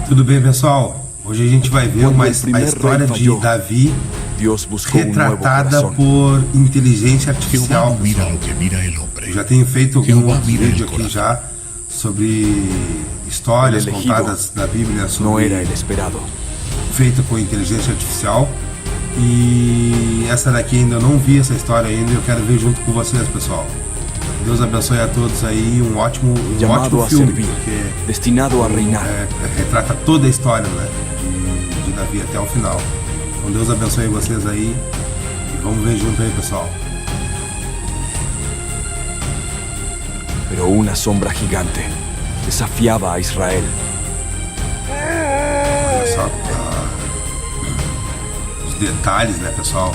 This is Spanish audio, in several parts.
Tudo bem, pessoal? Hoje a gente vai ver a história de Davi retratada por inteligência artificial. Eu já tenho feito algum vídeo aqui já sobre histórias contadas da Bíblia feita com inteligência artificial. E essa daqui ainda eu não vi essa história ainda, eu quero ver junto com vocês, pessoal. Deus abençoe a todos aí, um ótimo filme, porque destinado a reinar. Retrata toda a história, né, de Davi até o final. Então Deus abençoe vocês aí e vamos ver junto aí, pessoal. Pero una sombra gigante desafiaba a Israel. Olha só os detalhes, né, pessoal?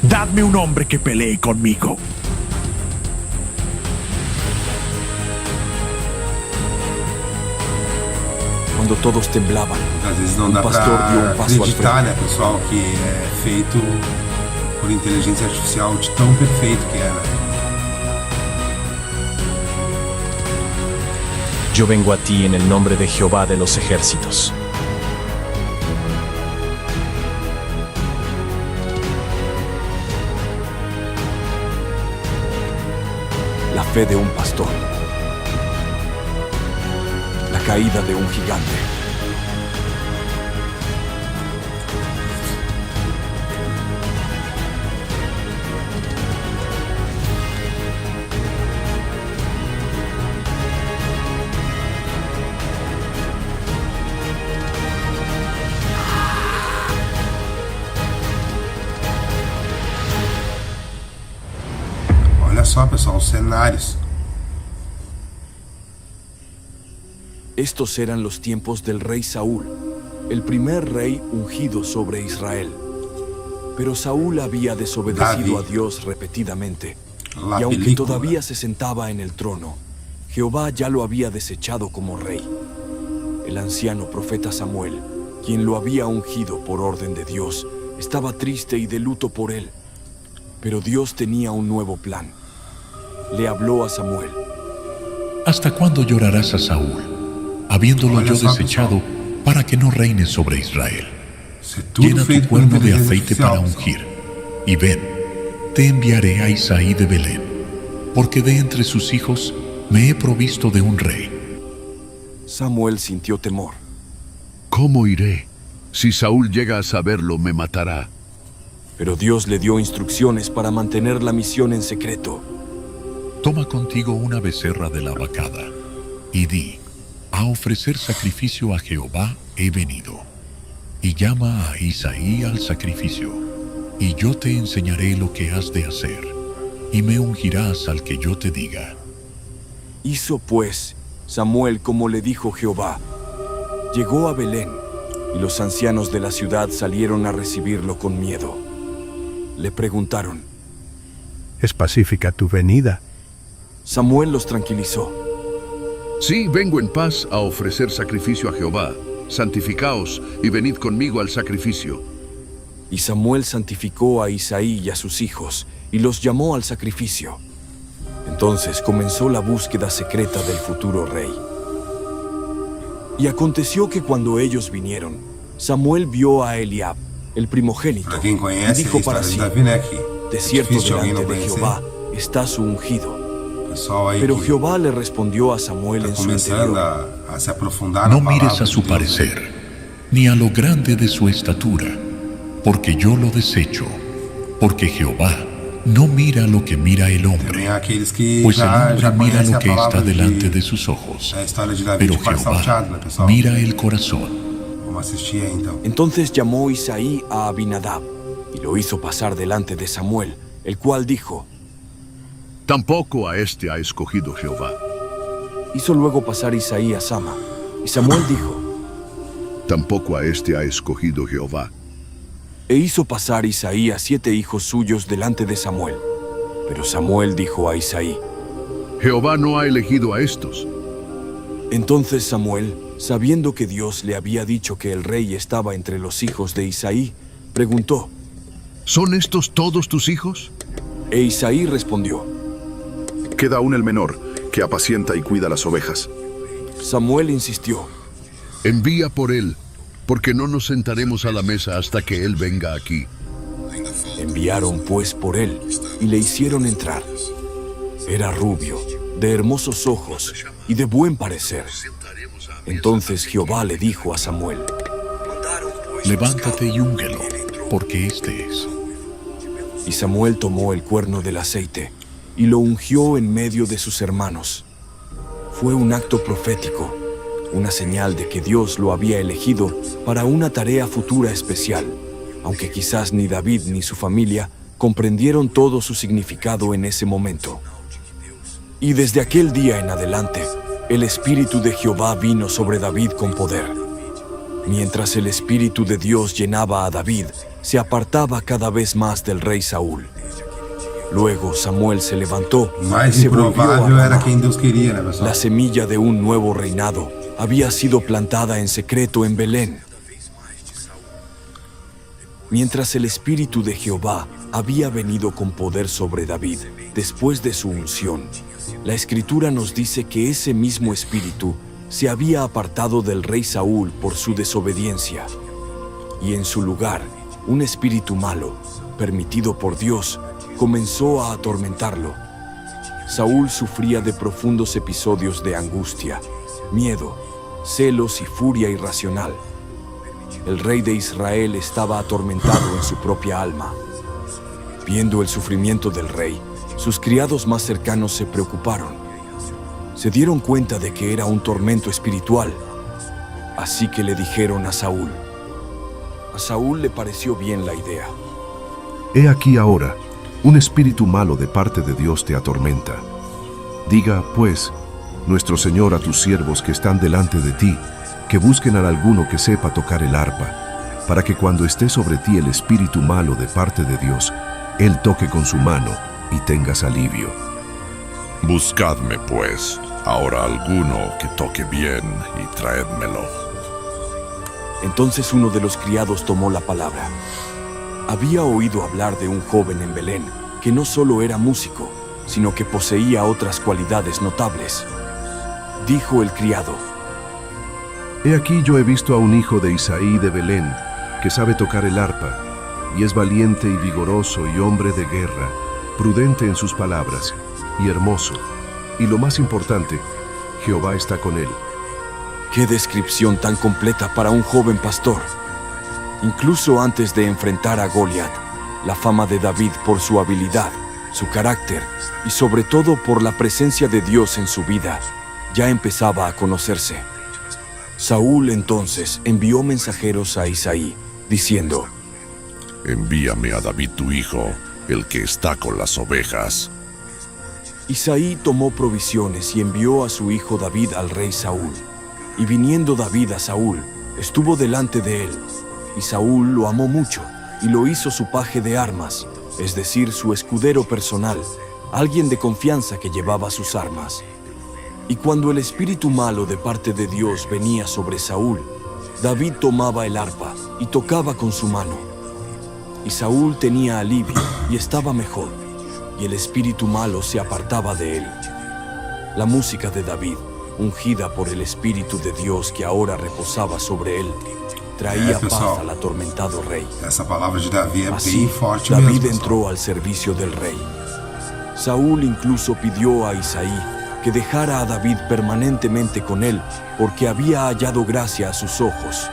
Dadme un hombre que pelee conmigo. Cuando todos temblaban, às vezes não dá pra acreditar, né, pessoal, que é feito por inteligência artificial de tão perfeito que é, né? Yo vengo a ti en el nombre de Jehová de los ejércitos. La fe de un pastor. La caída de un gigante. Olha só, pessoal, os cenários. Estos eran los tiempos del rey Saúl, el primer rey ungido sobre Israel. Pero Saúl había desobedecido a Dios repetidamente, y aunque todavía se sentaba en el trono, Jehová ya lo había desechado como rey. El anciano profeta Samuel, quien lo había ungido por orden de Dios, estaba triste y de luto por él. Pero Dios tenía un nuevo plan. Le habló a Samuel. ¿Hasta cuándo llorarás a Saúl, habiéndolo yo desechado, para que no reine sobre Israel? Llena tu cuerno de aceite para ungir, y ven, te enviaré a Isaí de Belén, porque de entre sus hijos me he provisto de un rey. Samuel sintió temor. ¿Cómo iré? Si Saúl llega a saberlo, me matará. Pero Dios le dio instrucciones para mantener la misión en secreto. Toma contigo una becerra de la vacada, y di, a ofrecer sacrificio a Jehová he venido. Y llama a Isaí al sacrificio, y yo te enseñaré lo que has de hacer, y me ungirás al que yo te diga. Hizo pues Samuel como le dijo Jehová. Llegó a Belén, y los ancianos de la ciudad salieron a recibirlo con miedo. Le preguntaron: ¿Es pacífica tu venida? Samuel los tranquilizó. Sí, vengo en paz a ofrecer sacrificio a Jehová. Santificaos y venid conmigo al sacrificio. Y Samuel santificó a Isaí y a sus hijos, y los llamó al sacrificio. Entonces comenzó la búsqueda secreta del futuro rey. Y aconteció que cuando ellos vinieron, Samuel vio a Eliab, el primogénito, y dijo para sí: de cierto delante de Jehová está su ungido. Pero Jehová le respondió a Samuel en su interior: no mires a su parecer, ni a lo grande de su estatura, porque yo lo desecho, porque Jehová no mira lo que mira el hombre, pues el hombre mira lo que está delante de sus ojos, pero Jehová mira el corazón. Entonces llamó Isaí a Abinadab, y lo hizo pasar delante de Samuel, el cual dijo: Tampoco a este ha escogido Jehová. Hizo luego pasar Isaí a Sama, y Samuel dijo: Tampoco a este ha escogido Jehová. E hizo pasar Isaí a 7 hijos suyos delante de Samuel. Pero Samuel dijo a Isaí: Jehová no ha elegido a estos. Entonces Samuel, sabiendo que Dios le había dicho que el rey estaba entre los hijos de Isaí, preguntó: ¿Son estos todos tus hijos? E Isaí respondió: Queda aún el menor, que apacienta y cuida las ovejas. Samuel insistió. Envía por él, porque no nos sentaremos a la mesa hasta que él venga aquí. Enviaron pues por él y le hicieron entrar. Era rubio, de hermosos ojos y de buen parecer. Entonces Jehová le dijo a Samuel: levántate y únguelo, porque este es. Y Samuel tomó el cuerno del aceite y lo ungió en medio de sus hermanos. Fue un acto profético, una señal de que Dios lo había elegido para una tarea futura especial, aunque quizás ni David ni su familia comprendieron todo su significado en ese momento. Y desde aquel día en adelante, el Espíritu de Jehová vino sobre David con poder. Mientras el Espíritu de Dios llenaba a David, se apartaba cada vez más del rey Saúl. Luego Samuel se levantó y se volvió a Ramá. La semilla de un nuevo reinado había sido plantada en secreto en Belén. Mientras el Espíritu de Jehová había venido con poder sobre David después de su unción, la Escritura nos dice que ese mismo Espíritu se había apartado del rey Saúl por su desobediencia, y en su lugar, un espíritu malo, permitido por Dios, comenzó a atormentarlo. Saúl sufría de profundos episodios de angustia, miedo, celos y furia irracional. El rey de Israel estaba atormentado en su propia alma. Viendo el sufrimiento del rey, sus criados más cercanos se preocuparon. Se dieron cuenta de que era un tormento espiritual. Así que le dijeron a Saúl. A Saúl le pareció bien la idea. He aquí ahora, un espíritu malo de parte de Dios te atormenta. Diga, pues, nuestro Señor a tus siervos que están delante de ti, que busquen a alguno que sepa tocar el arpa, para que cuando esté sobre ti el espíritu malo de parte de Dios, él toque con su mano y tengas alivio. Buscadme, pues, ahora alguno que toque bien y traédmelo. Entonces uno de los criados tomó la palabra. Había oído hablar de un joven en Belén que no solo era músico, sino que poseía otras cualidades notables. Dijo el criado: He aquí yo he visto a un hijo de Isaí de Belén, que sabe tocar el arpa, y es valiente y vigoroso y hombre de guerra, prudente en sus palabras, y hermoso. Y lo más importante, Jehová está con él. ¡Qué descripción tan completa para un joven pastor! Incluso antes de enfrentar a Goliat, la fama de David por su habilidad, su carácter y sobre todo por la presencia de Dios en su vida, ya empezaba a conocerse. Saúl entonces envió mensajeros a Isaí, diciendo: Envíame a David tu hijo, el que está con las ovejas. Isaí tomó provisiones y envió a su hijo David al rey Saúl. Y viniendo David a Saúl, estuvo delante de él. Y Saúl lo amó mucho, y lo hizo su paje de armas, es decir, su escudero personal, alguien de confianza que llevaba sus armas. Y cuando el espíritu malo de parte de Dios venía sobre Saúl, David tomaba el arpa y tocaba con su mano. Y Saúl tenía alivio y estaba mejor, y el espíritu malo se apartaba de él. La música de David, ungida por el Espíritu de Dios que ahora reposaba sobre él, traía paz al atormentado rey. Essa palavra de Davi é Así, bem forte David mesmo, entró al servicio del rey. Saúl incluso pidió a Isaí que dejara a David permanentemente con él, porque había hallado gracia a sus ojos.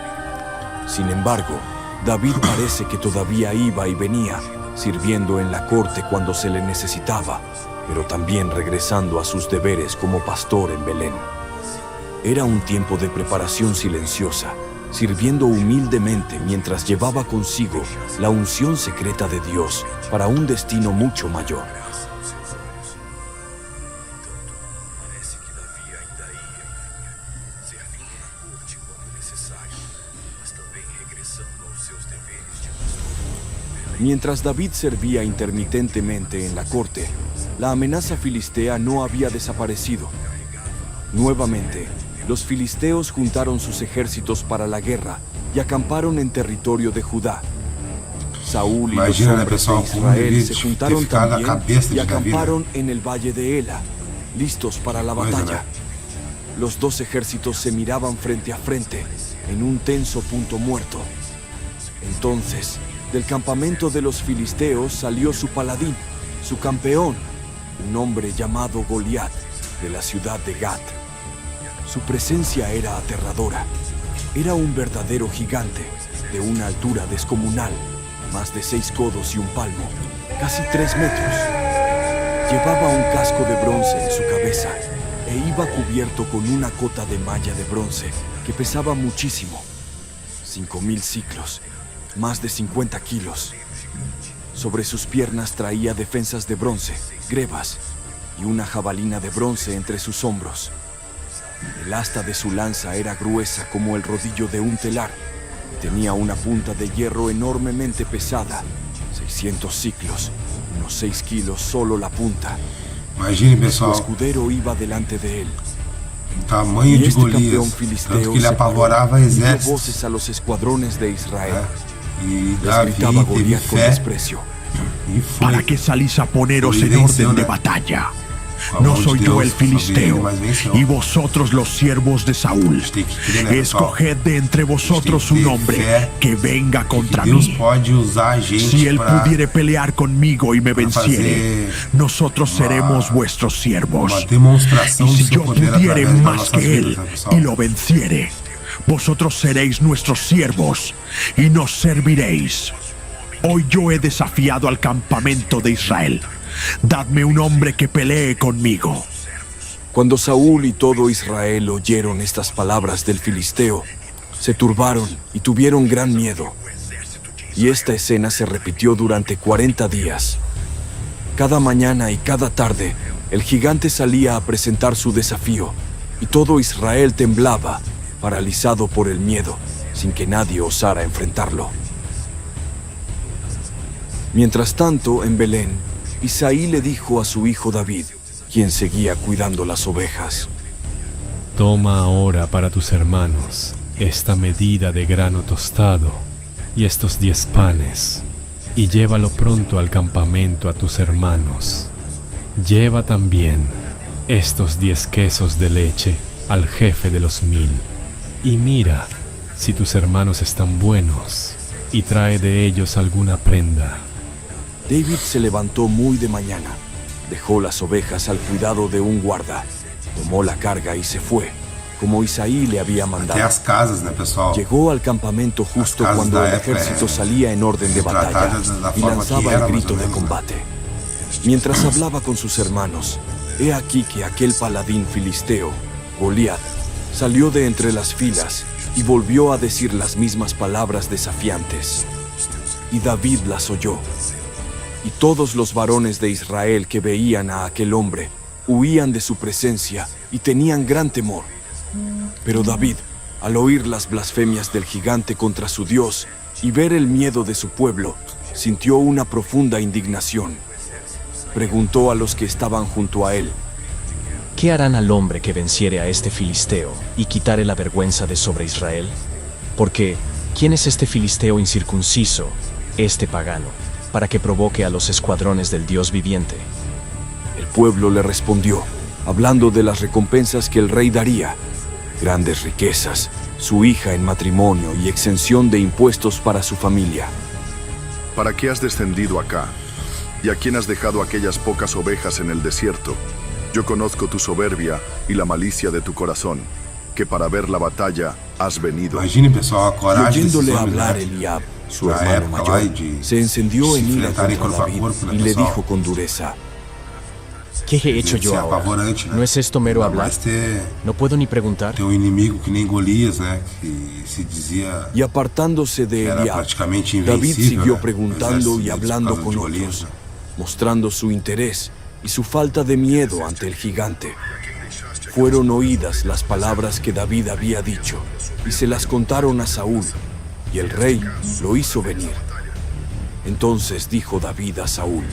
Sin embargo, David parece que todavía iba y venía, sirviendo en la corte cuando se le necesitaba, pero también regresando a sus deberes como pastor en Belén. Era un tiempo de preparación silenciosa, sirviendo humildemente mientras llevaba consigo la unción secreta de Dios para un destino mucho mayor. Mientras David servía intermitentemente en la corte, la amenaza filistea no había desaparecido. Nuevamente, los filisteos juntaron sus ejércitos para la guerra y acamparon en territorio de Judá. Saúl y los hombres de Israel se juntaron también y acamparon en el valle de Ela, listos para la batalla. Los dos ejércitos se miraban frente a frente, en un tenso punto muerto. Entonces, del campamento de los filisteos salió su paladín, su campeón, un hombre llamado Goliat, de la ciudad de Gat. Su presencia era aterradora. Era un verdadero gigante, de una altura descomunal, más de 6 codos y un palmo, casi 3 metros. Llevaba un casco de bronce en su cabeza e iba cubierto con una cota de malla de bronce que pesaba muchísimo, 5.000 ciclos, más de 50 kilos. Sobre sus piernas traía defensas de bronce, grebas, y una jabalina de bronce entre sus hombros. El asta de su lanza era gruesa como el rodillo de un telar. Tenía una punta de hierro enormemente pesada, 600 ciclos, unos 6 kilos solo la punta. Imagine, pessoal, Su escudero iba delante de él. o tamanho de Golias, tanto que ele apavorava dio exércitos. voces a los escuadrones de Israel. E Les Davi gritaba teve Goliat con fé desprecio. e ¿Para foi. qué salís a poneros Y en venció, orden de ¿no? batalla? Com a No mão de soy yo Deus el sobre ele, filisteo, mas venceu. y vosotros los siervos de Saúl. Tem que crer, né, pessoal? Escoged de entre vosotros un hombre que venga contra Deus mí. pode usar a gente Si él para pudiere pelear conmigo y me venciere, nosotros seremos vuestros siervos. uma demonstração Y do si seu yo poder pudiere através das más nossas que él vidas, né, pessoal? y lo venciere, vosotros seréis nuestros siervos y nos serviréis. Hoy yo he desafiado al campamento de Israel. Dadme un hombre que pelee conmigo. Cuando Saúl y todo Israel oyeron estas palabras del filisteo, se turbaron y tuvieron gran miedo. Y esta escena se repitió durante 40 días. Cada mañana y cada tarde, el gigante salía a presentar su desafío, y todo Israel temblaba, paralizado por el miedo, sin que nadie osara enfrentarlo. Mientras tanto, en Belén, Isaí le dijo a su hijo David, quien seguía cuidando las ovejas: Toma ahora para tus hermanos esta medida de grano tostado y estos 10 panes, y llévalo pronto al campamento a tus hermanos. Lleva también estos 10 quesos de leche al jefe de los 1000, y mira si tus hermanos están buenos, y trae de ellos alguna prenda. David se levantó muy de mañana, dejó las ovejas al cuidado de un guarda, tomó la carga y se fue, como Isaí le había Até mandado. as casas, né, pessoal? Llegó al campamento justo Las casas cuando da el época, ejército salía en orden de batalla tratadas de la y forma lanzaba que el era, más grito o de menos, ¿no? combate. Mientras hablaba con sus hermanos, he aquí que aquel paladín filisteo, Goliat, salió de entre las filas y volvió a decir las mismas palabras desafiantes. Y David las oyó. Y todos los varones de Israel que veían a aquel hombre huían de su presencia y tenían gran temor. Pero David, al oír las blasfemias del gigante contra su Dios y ver el miedo de su pueblo, sintió una profunda indignación. Preguntó a los que estaban junto a él: ¿Qué harán al hombre que venciere a este filisteo y quitare la vergüenza de sobre Israel? Porque, ¿quién es este filisteo incircunciso, este pagano, para que provoque a los escuadrones del Dios viviente? El pueblo le respondió, hablando de las recompensas que el rey daría: grandes riquezas, su hija en matrimonio y exención de impuestos para su familia. ¿Para qué has descendido acá? ¿Y a quién has dejado aquellas pocas ovejas en el desierto? Yo conozco tu soberbia y la malicia de tu corazón, que para ver la batalla has venido. Imagine, pessoal, a Y coragem desses oyéndole homens, hablar né? Eliab, su Na hermano época lá mayor, de se encendió se en ira enfrentarem contra corpo a David corpo, né, y le pessoal? dijo con dureza: ¿Qué he hecho yo Ser ahora? apavorante, né? ¿No es esto mero Ainda hablar? mais ter ¿No puedo ni preguntar? um inimigo que nem Golias, né? Que se dizia Y apartándose de que era Eliab, praticamente David invencível, siguió né? preguntando O y exército hablando por causa con de Golias, otros, né? mostrando su interés y su falta de miedo ante el gigante. Fueron oídas las palabras que David había dicho y se las contaron a Saúl, y el rey lo hizo venir. Entonces dijo David a Saúl: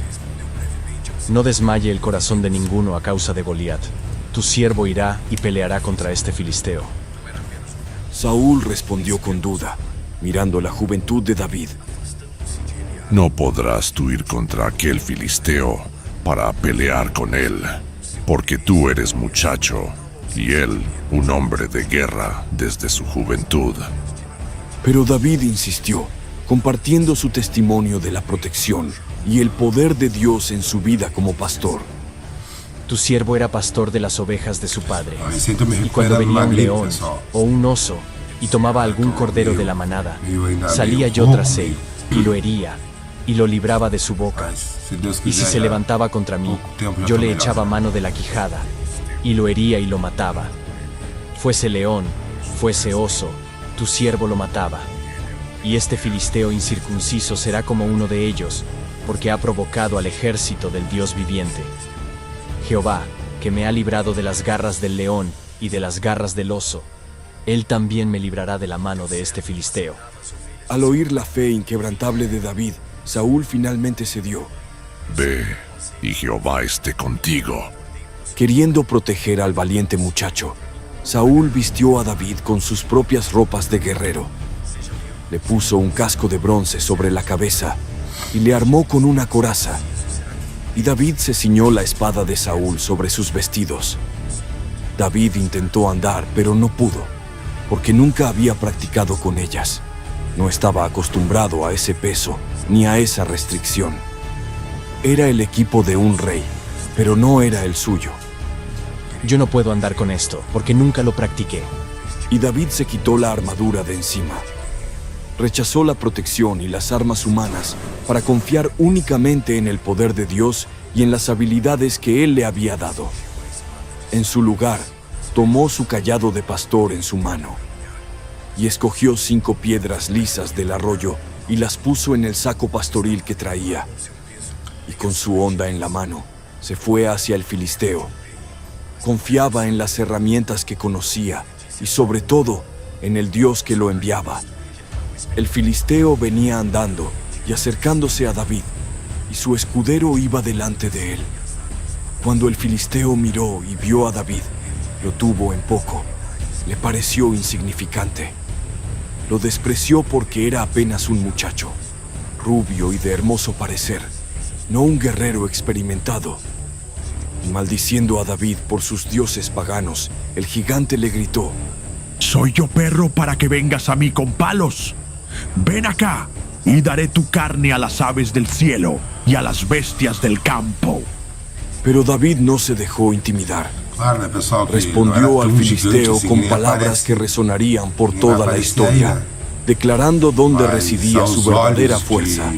No desmaye el corazón de ninguno a causa de Goliat. Tu siervo irá y peleará contra este filisteo. Saúl respondió con duda, mirando la juventud de David. No podrás tú ir contra aquel filisteo para pelear con él. porque tú eres muchacho y él un hombre de guerra desde su juventud. Pero David insistió, compartiendo su testimonio de la protección y el poder de Dios en su vida como pastor. Tu siervo era pastor de las ovejas de su padre. Me siento me Y cuando recuperando venía un magnífico, león pessoal. o un oso y tomaba algún cordero de la manada, salía yo meio tras él y lo hería y lo libraba de su boca. Se Deus Y si quiser, se já levantaba contra mí, pouco tempo já yo tô le melhor. echaba mano de la quijada y lo hería y lo mataba. Fuese león, fuese oso, tu siervo lo mataba. Y este filisteo incircunciso será como uno de ellos, porque ha provocado al ejército del Dios viviente. Jehová, que me ha librado de las garras del león y de las garras del oso, él también me librará de la mano de este filisteo. Al oír la fe inquebrantable de David, Saúl finalmente cedió, Ve, y Jehová esté contigo. queriendo proteger al valiente muchacho. Saúl vistió a David con sus propias ropas de guerrero. Le puso un casco de bronce sobre la cabeza y le armó con una coraza. Y David se ciñó la espada de Saúl sobre sus vestidos. David intentó andar, pero no pudo, porque nunca había practicado con ellas. No estaba acostumbrado a ese peso ni a esa restricción. Era el equipo de un rey, pero no era el suyo. Yo no puedo andar con esto, porque nunca lo practiqué. Y David se quitó la armadura de encima. Rechazó la protección y las armas humanas para confiar únicamente en el poder de Dios y en las habilidades que Él le había dado. En su lugar, tomó su cayado de pastor en su mano y escogió 5 piedras lisas del arroyo y las puso en el saco pastoril que traía. Y con su honda en la mano, se fue hacia el filisteo. Confiaba en las herramientas que conocía y sobre todo en el Dios que lo enviaba. El filisteo venía andando y acercándose a David, y su escudero iba delante de él. Cuando el filisteo miró y vio a David, lo tuvo en poco. Le pareció insignificante. Lo despreció porque era apenas un muchacho, rubio y de hermoso parecer, no un guerrero experimentado. Y maldiciendo a David por sus dioses paganos, el gigante le gritó: ¿Soy yo perro para que vengas a mí con palos? Ven acá y daré tu carne a las aves del cielo y a las bestias del campo. Pero David no se dejó intimidar. Claro, né, pessoal, que Respondió não era al tão filisteo gigante assim, con nem palabras aparece, que resonarían por nem toda la aparece historia, aí, né? declarando dónde Mas residía aos su verdadera olhos de fuerza.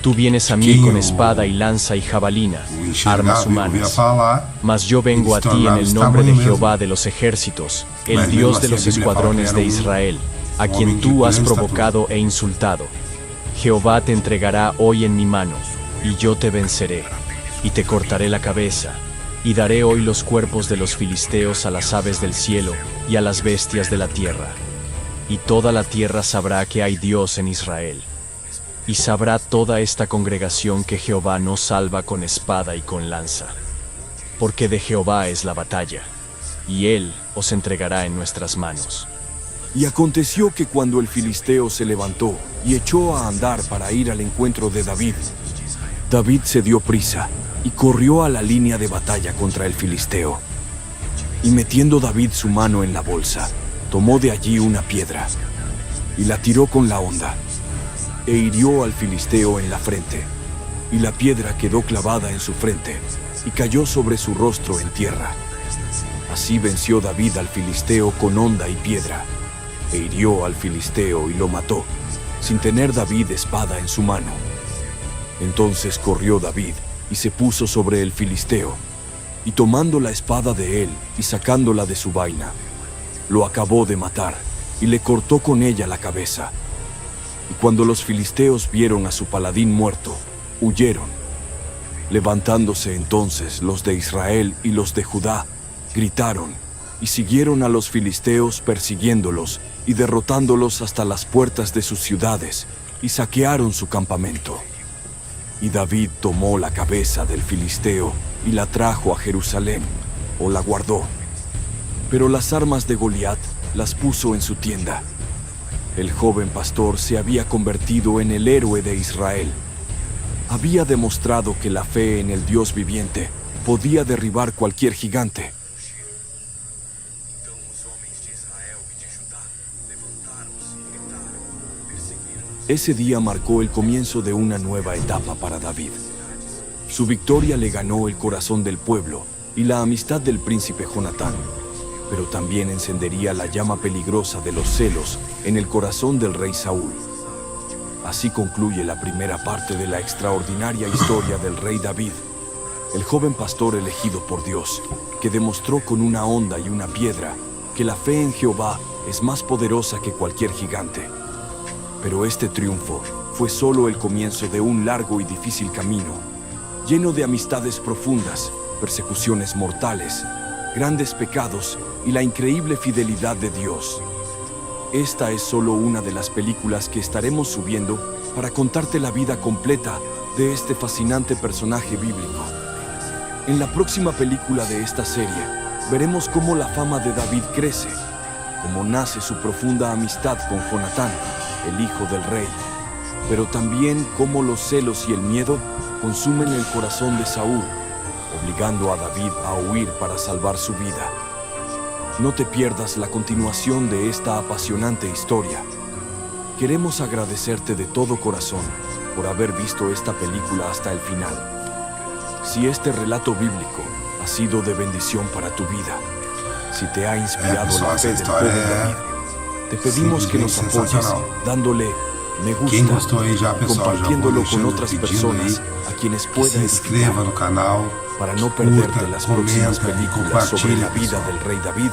Tú vienes a mí quem con o- espada y lanza y jabalina, o enxergava armas e ouvia humanas. falar, Mas yo vengo a Eles ti en tornaram el esse nombre de tamanho Jehová mesmo. de los ejércitos, el Mas mesmo Dios de assim, los a Bíblia fala que escuadrones era de Israel, a um quien homem de tú has grande provocado e insultado. Jehová te entregará hoy en mi mano, y yo te venceré, y te cortaré la cabeza, y daré hoy los cuerpos de los filisteos a las aves del cielo y a las bestias de la tierra. Y toda la tierra sabrá que hay Dios en Israel. Y sabrá toda esta congregación que Jehová no salva con espada y con lanza. Porque de Jehová es la batalla, y Él os entregará en nuestras manos. Y aconteció que cuando el filisteo se levantó y echó a andar para ir al encuentro de David, David se dio prisa y corrió a la línea de batalla contra el filisteo. Y metiendo David su mano en la bolsa, tomó de allí una piedra y la tiró con la honda, e hirió al filisteo en la frente, y la piedra quedó clavada en su frente y cayó sobre su rostro en tierra. Así venció David al filisteo con honda y piedra, e hirió al filisteo y lo mató, sin tener David espada en su mano. Entonces corrió David y se puso sobre el filisteo, y tomando la espada de él y sacándola de su vaina, lo acabó de matar y le cortó con ella la cabeza. Y cuando los filisteos vieron a su paladín muerto, huyeron. Levantándose entonces los de Israel y los de Judá, gritaron y siguieron a los filisteos persiguiéndolos y derrotándolos hasta las puertas de sus ciudades, y saquearon su campamento. Y David tomó la cabeza del filisteo y la trajo a Jerusalén, o la guardó. Pero las armas de Goliat las puso en su tienda. El joven pastor se había convertido en el héroe de Israel. Había demostrado que la fe en el Dios viviente podía derribar cualquier gigante. Ese día marcó el comienzo de una nueva etapa para David. Su victoria le ganó el corazón del pueblo y la amistad del príncipe Jonatán, pero también encendería la llama peligrosa de los celos en el corazón del rey Saúl. Así concluye la primera parte de la extraordinaria historia del rey David, el joven pastor elegido por Dios, que demostró con una honda y una piedra que la fe en Jehová es más poderosa que cualquier gigante. Pero este triunfo fue solo el comienzo de un largo y difícil camino, lleno de amistades profundas, persecuciones mortales, grandes pecados y la increíble fidelidad de Dios. Esta es solo una de las películas que estaremos subiendo para contarte la vida completa de este fascinante personaje bíblico. En la próxima película de esta serie, veremos cómo la fama de David crece, cómo nace su profunda amistad con Jonatán, el hijo del rey, pero también cómo los celos y el miedo consumen el corazón de Saúl, obligando a David a huir para salvar su vida. No te pierdas la continuación de esta apasionante historia. Queremos agradecerte de todo corazón por haber visto esta película hasta el final. Si este relato bíblico ha sido de bendición para tu vida, si te ha inspirado la fe del joven David, te pedimos que nos apoyes dándole me gusta, compartiéndolo con otras personas a quienes pueda edificar, para no perderte las próximas películas sobre la vida del rey David.